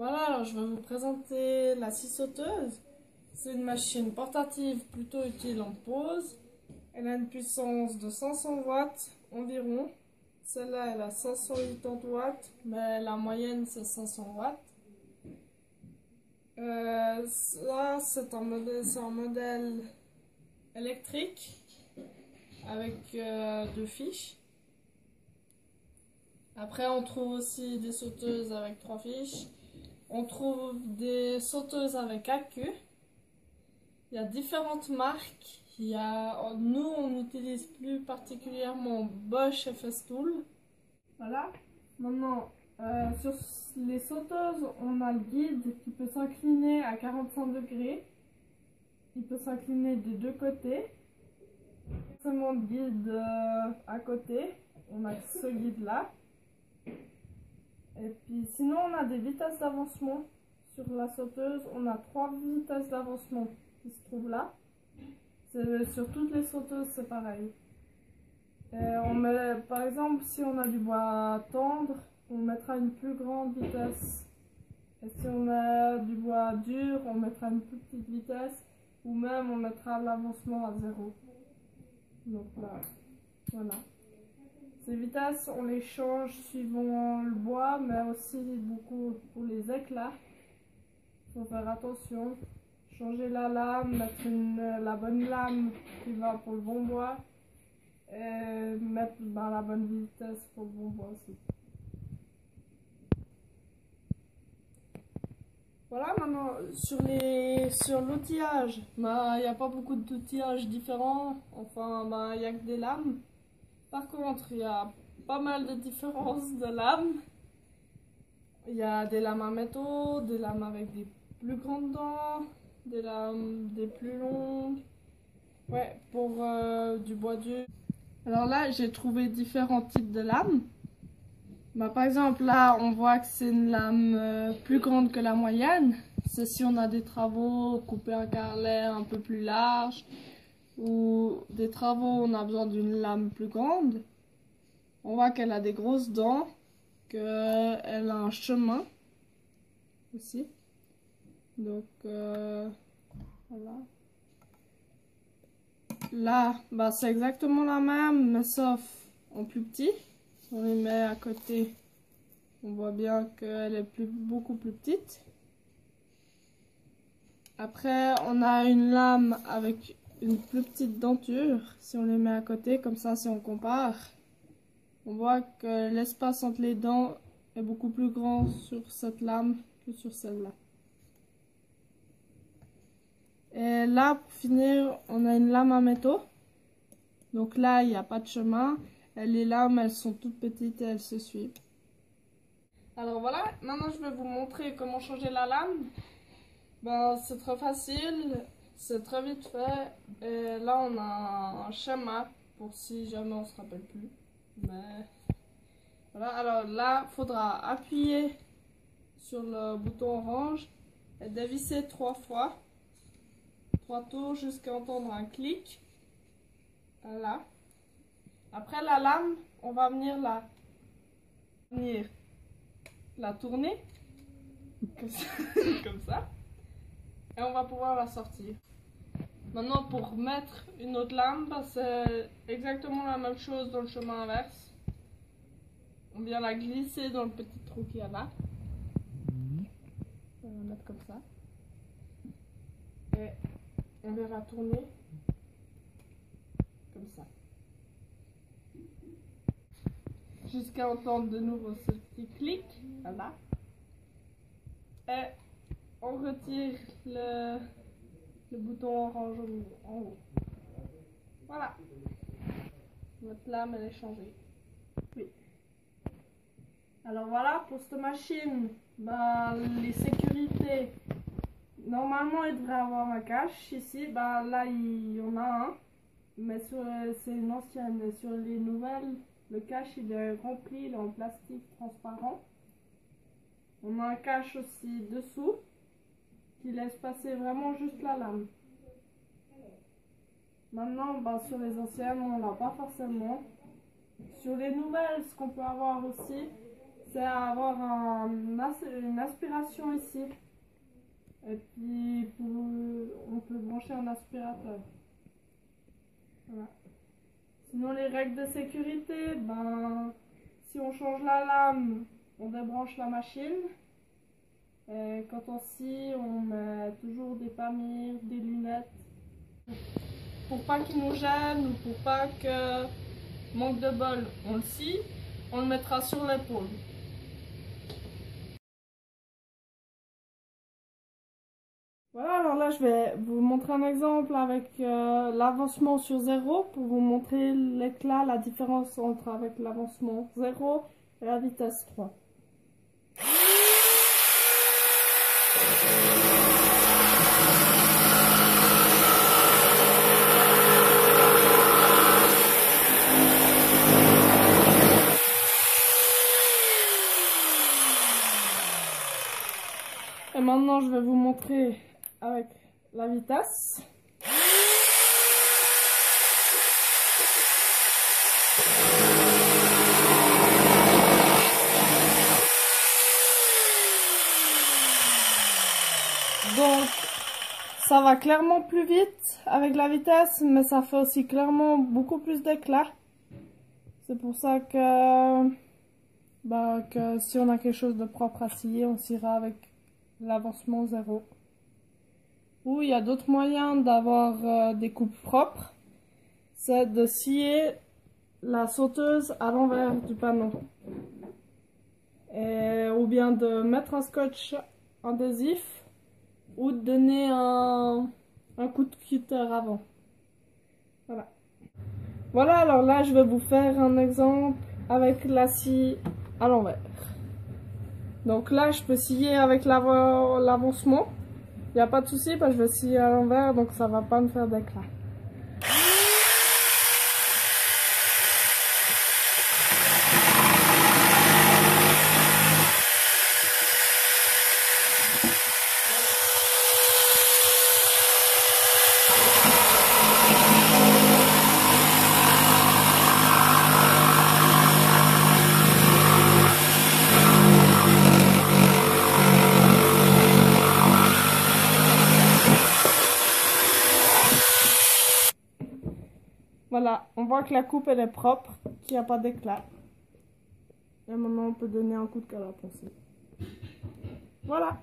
Voilà, alors je vais vous présenter la scie sauteuse. C'est une machine portative plutôt utile en pause. Elle a une puissance de 500 watts environ. Celle-là, elle a 580 watts, mais la moyenne c'est 500 watts. Ça, c'est un modèle électrique avec deux fiches. Après, on trouve aussi des sauteuses avec 3 fiches. On trouve des sauteuses avec accu. Il y a différentes marques. Nous, on utilise plus particulièrement Bosch et Festool. Voilà. Maintenant, sur les sauteuses, on a le guide qui peut s'incliner à 45 degrés. Il peut s'incliner des deux côtés. Seulement le guide à côté. On a ce guide-là. Et puis sinon, on a des vitesses d'avancement. Sur la sauteuse, on a 3 vitesses d'avancement qui se trouvent là. Sur toutes les sauteuses, c'est pareil. Par exemple, si on a du bois tendre, on mettra une plus grande vitesse. Et si on a du bois dur, on mettra une plus petite vitesse. Ou même, on mettra l'avancement à 0. Donc là, voilà. Ces vitesses, on les change suivant le bois, mais aussi beaucoup pour les éclats. Il faut faire attention. Changer la lame, mettre la bonne lame qui va pour le bon bois. Et mettre dans la bonne vitesse pour le bon bois aussi. Voilà, maintenant sur l'outillage, il n'y a pas beaucoup d'outillages différents. Enfin, il n'y a que des lames. Par contre, il y a pas mal de différences de lames. Il y a des lames à métaux, des lames avec des plus grandes dents, des lames des plus longues. Ouais, pour du bois dur. Alors là, j'ai trouvé différents types de lames. Par exemple, là, on voit que c'est une lame plus grande que la moyenne. C'est si on a des travaux, couper un carrelet un peu plus large, ou des travaux où on a besoin d'une lame plus grande. On voit qu'elle a des grosses dents, qu'elle a un chemin aussi. Donc, voilà. Là, c'est exactement la même, mais sauf en plus petit. On les met à côté. On voit bien qu'elle est beaucoup plus petite. Après, on a une lame avec une plus petite denture. Si on les met à côté, comme ça, si on compare, on voit que l'espace entre les dents est beaucoup plus grand sur cette lame que sur celle-là. Et là, pour finir, on a une lame à métaux. Donc là, il n'y a pas de chemin. Et les lames, elles sont toutes petites et elles se suivent. Alors voilà, maintenant je vais vous montrer comment changer la lame. C'est très facile, c'est très vite fait. Et là, on a un schéma pour si jamais on se rappelle plus. Mais voilà, alors là, il faudra appuyer sur le bouton orange et dévisser 3 fois. 3 tours jusqu'à entendre un clic. Voilà. Après la lame, on va venir la tourner comme ça, comme ça. Et on va pouvoir la sortir. Maintenant, pour mettre une autre lame, c'est exactement la même chose dans le chemin inverse. On vient la glisser dans le petit trou qu'il y a là. On va la mettre comme ça. Et on vient la tourner comme ça. Jusqu'à entendre de nouveau ce petit clic. Voilà. Et on retire le bouton orange en haut. Voilà. Notre lame, elle est changée. Oui. Alors voilà, pour cette machine, les sécurités, normalement il devrait avoir un cache ici, là il y en a un, mais c'est une ancienne. Et sur les nouvelles, le cache il est rempli, il est en plastique transparent. On a un cache aussi dessous, qui laisse passer vraiment juste la lame. Maintenant, sur les anciennes, on l'a pas forcément. Sur les nouvelles, ce qu'on peut avoir aussi, c'est avoir une aspiration ici. Et puis on peut brancher un aspirateur. Voilà. Sinon les règles de sécurité, ben si on change la lame, on débranche la machine. Et quand on scie, on met toujours des pamires, des lunettes. Pour pas qu'il nous gêne ou pour pas que manque de bol, on le scie, on le mettra sur l'épaule. Voilà, alors là je vais vous montrer un exemple avec l'avancement sur 0 pour vous montrer l'éclat, la différence entre avec l'avancement 0 et la vitesse 3. Et maintenant je vais vous montrer avec la vitesse. Donc ça va clairement plus vite avec la vitesse, mais ça fait aussi clairement beaucoup plus d'éclat. C'est pour ça que si on a quelque chose de propre à scier, on sciera avec l'avancement 0. Ou il y a d'autres moyens d'avoir des coupes propres, c'est de scier la sauteuse à l'envers du panneau. Ou bien de mettre un scotch adhésif ou de donner un coup de cutter avant. Voilà. Voilà, alors là je vais vous faire un exemple avec la scie à l'envers. Donc là je peux scier avec l'avancement. Il n'y a pas de souci parce que je vais scier à l'envers, donc ça va pas me faire d'éclat. Voilà, on voit que la coupe elle est propre, qu'il n'y a pas d'éclat. Et maintenant on peut donner un coup de canne à poncer. Voilà.